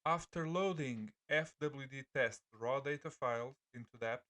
After loading FWD test raw data files into depth,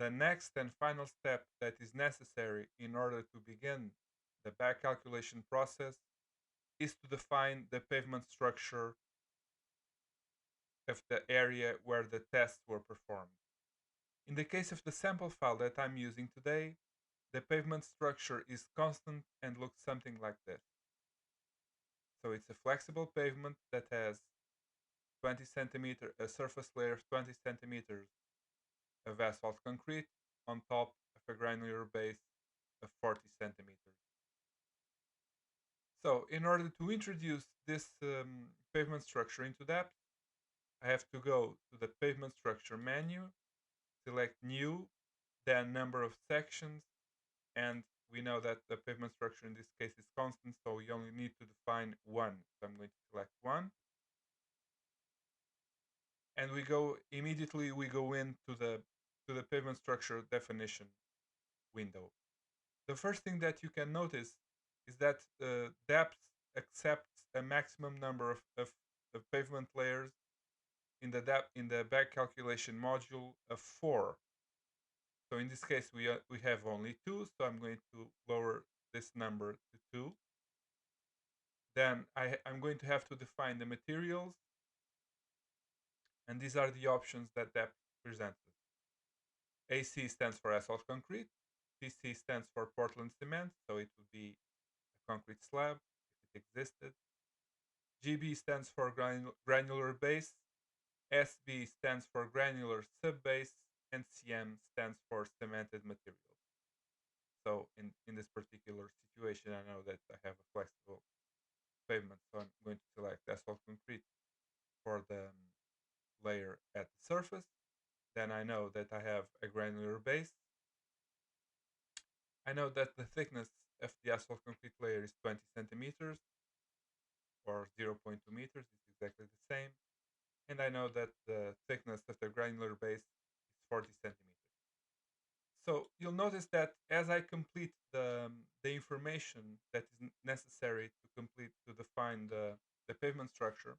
the next and final step that is necessary in order to begin the back calculation process is to define the pavement structure of the area where the tests were performed. In the case of the sample file that I'm using today, the pavement structure is constant and looks something like this. So it's a flexible pavement that has 20 centimeter, a surface layer of 20 centimeters of asphalt concrete on top of a granular base of 40 centimeters. So in order to introduce this pavement structure into depth, I have to go to the pavement structure menu, select new, then number of sections, and we know that the pavement structure in this case is constant, so we only need to define one. So I'm going to select one, and we go into the pavement structure definition window. The first thing that you can notice is that depth accepts a maximum number of pavement layers in the back calculation module of 4. So in this case, we have only 2, so I'm going to lower this number to 2. Then I'm going to have to define the materials, and these are the options that depth presents. AC stands for asphalt concrete, PC stands for Portland cement, so it would be a concrete slab if it existed. GB stands for granular base, SB stands for granular subbase, and CM stands for cemented material. So in this particular situation, I know that I have a flexible pavement, so I'm going to select asphalt concrete for the layer at the surface. Then I know that I have a granular base. I know that the thickness of the asphalt concrete layer is 20 centimeters or 0.2 meters. It's exactly the same. And I know that the thickness of the granular base is 40 centimeters. So you'll notice that as I complete the information that is necessary to define the pavement structure,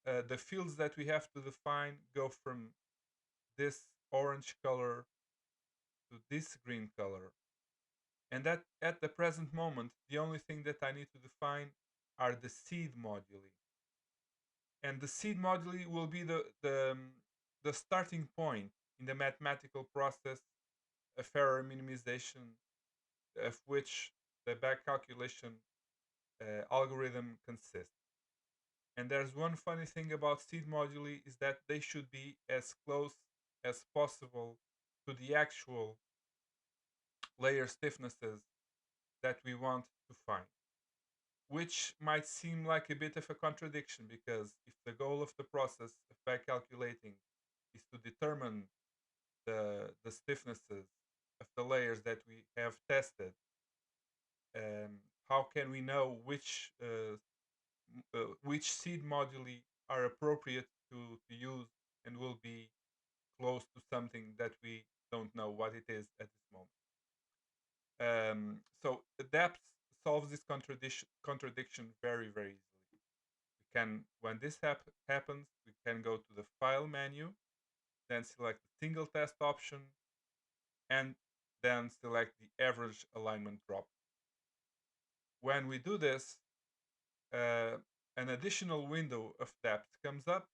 the fields that we have to define go from this orange color to this green color. And that at the present moment, the only thing that I need to define are the seed moduli. And the seed moduli will be the starting point in the mathematical process of error minimization of which the back calculation algorithm consists. And there's one funny thing about seed moduli is that they should be as close as possible to the actual layer stiffnesses that we want to find, which might seem like a bit of a contradiction because if the goal of the process of back calculating is to determine the stiffnesses of the layers that we have tested, how can we know which seed moduli are appropriate to use and will be close to something that we don't know what it is at this moment. So depth solves this contradiction very, very easily. We can, when this happens, we can go to the file menu, then select the single test option, and then select the average alignment drop. When we do this, an additional window of depth comes up,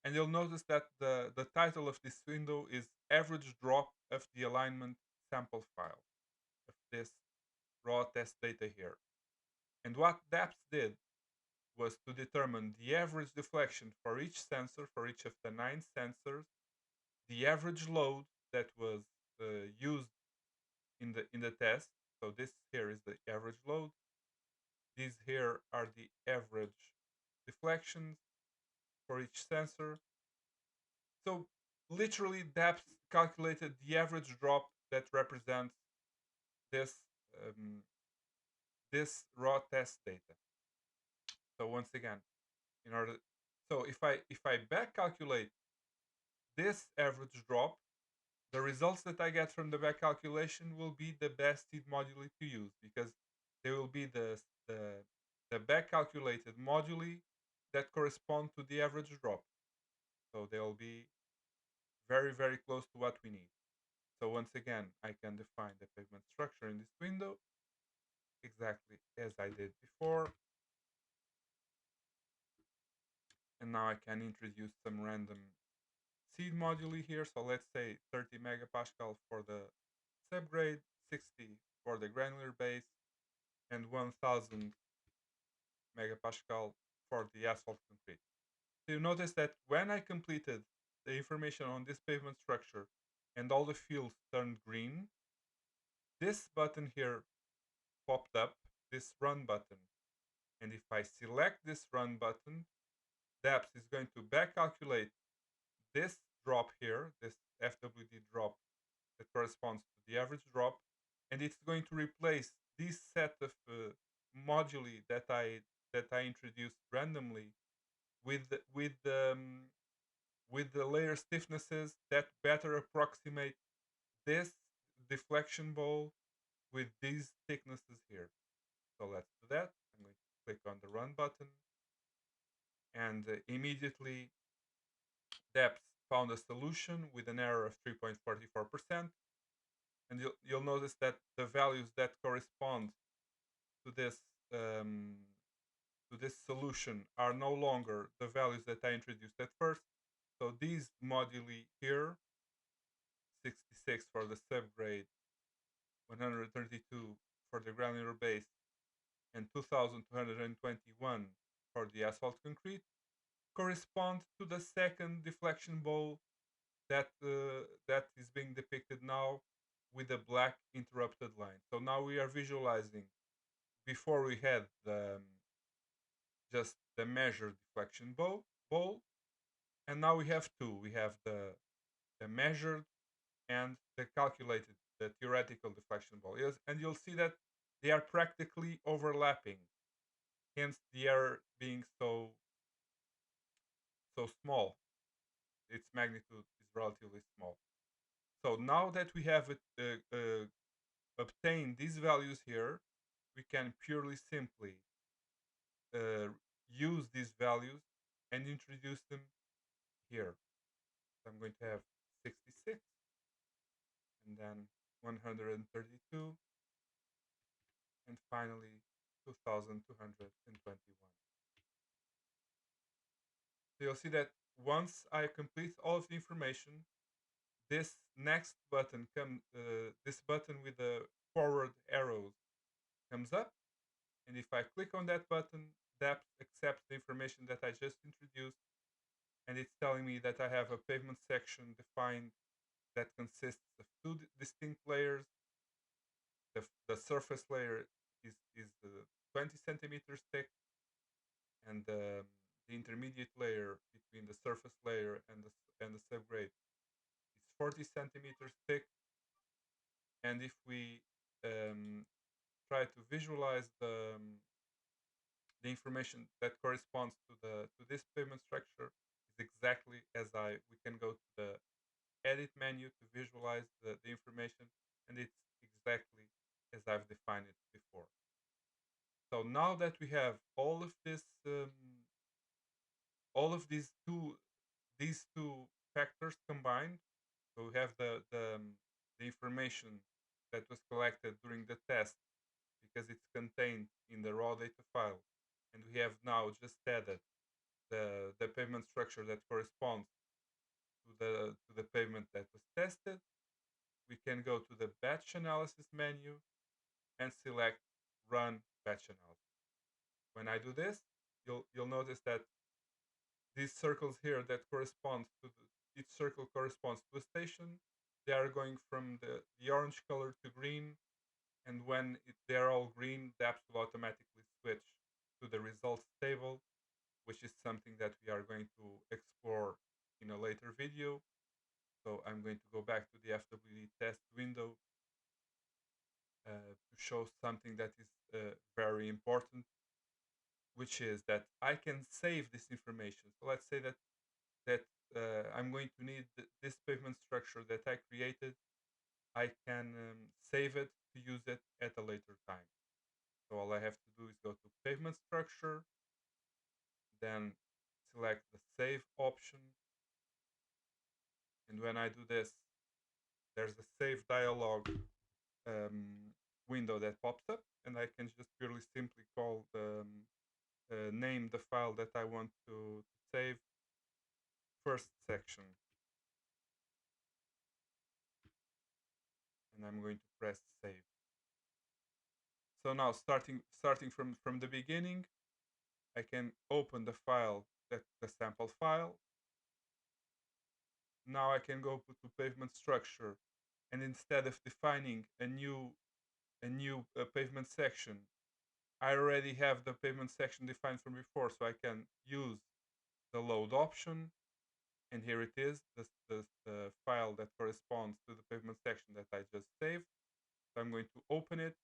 and you'll notice that the title of this window is average drop of the alignment sample file of this raw test data here. And what depth did was to determine the average deflection for each sensor, for each of the 9 sensors, the average load that was used in the test. So this here is the average load. These here are the average deflections for each sensor. So literally depth calculated the average drop that represents this this raw test data. So once again, in order so if I back calculate this average drop, the results that I get from the back calculation will be the best seed moduli to use because they will be the back calculated moduli that correspond to the average drop. So they'll be very, very close to what we need. So once again, I can define the pavement structure in this window exactly as I did before. And now I can introduce some random seed moduli here. So let's say 30 megapascal for the subgrade, 60 for the granular base, and 1000 megapascal for the asphalt concrete. So you notice that when I completed the information on this pavement structure and all the fields turned green, this button here popped up, this run button. And if I select this run button, DAPS is going to back calculate this drop here, this FWD drop that corresponds to the average drop, and it's going to replace this set of moduli that I introduced randomly with the layer stiffnesses that better approximate this deflection bowl with these thicknesses here. So let's do that. I'm going to click on the run button, and immediately Depth found a solution with an error of 3.44%. And you'll notice that the values that correspond to this um, to this solution are no longer the values that I introduced at first. So these moduli here, 66 for the subgrade, 132 for the granular base, and 2221 for the asphalt concrete, correspond to the second deflection bowl that is being depicted now with a black interrupted line. So now we are visualizing. Before we had just the measured deflection bowl, and now we have two. We have the measured and the calculated, the theoretical deflection bowl. Yes, and you'll see that they are practically overlapping. Hence, the error being so small. Its magnitude is relatively small. So now that we have obtained these values here, we can purely simply uh, use these values and introduce them here. So I'm going to have 66 and then 132 and finally 2221. So you'll see that once I complete all of the information, this next button this button with the forward arrows comes up, and if I click on that button, that accepts the information that I just introduced, and it's telling me that I have a pavement section defined that consists of two distinct layers. The surface layer is 20 centimeters thick, and the intermediate layer between the surface layer and the subgrade is 40 centimeters thick. And if we um, try to visualize the information that corresponds to this pavement structure, is exactly as we can go to the edit menu to visualize the information, and it's exactly as I've defined it before. So now that we have all of these two factors combined, so we have the information that was collected during the test because it's contained in the raw data file, and we have now just added the pavement structure that corresponds to the pavement that was tested. We can go to the batch analysis menu and select run batch analysis. When I do this, you'll notice that these circles here that corresponds to each circle corresponds to a station. They are going from the orange color to green, and when they're all green, the apps will automatically switch to the results table, which is something that we are going to explore in a later video. So I'm going to go back to the FWD test window to show something that is very important, which is that I can save this information. So let's say that I'm going to need this pavement structure that I created. I can save it to use it at a later time. So all I have to do is go to pavement structure, Then select the save option. And when I do this, there's a save dialog window that pops up, and I can just purely simply call the name the file that I want to save, first section. And I'm going to press save. So now starting from the beginning, I can open the file, the sample file. Now I can go to pavement structure, and instead of defining a new pavement section, I already have the pavement section defined from before, so I can use the load option, and here it is, the file that corresponds to the pavement section that I just saved. So I'm going to open it.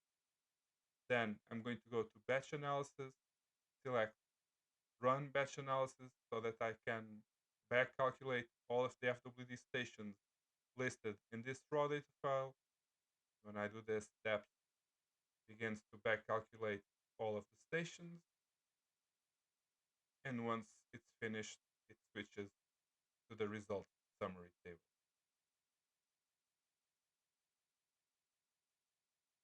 Then I'm going to go to batch analysis, select run batch analysis so that I can back calculate all of the FWD stations listed in this raw data file. When I do this, depth begins to back calculate all of the stations. And once it's finished, it switches to the result summary table.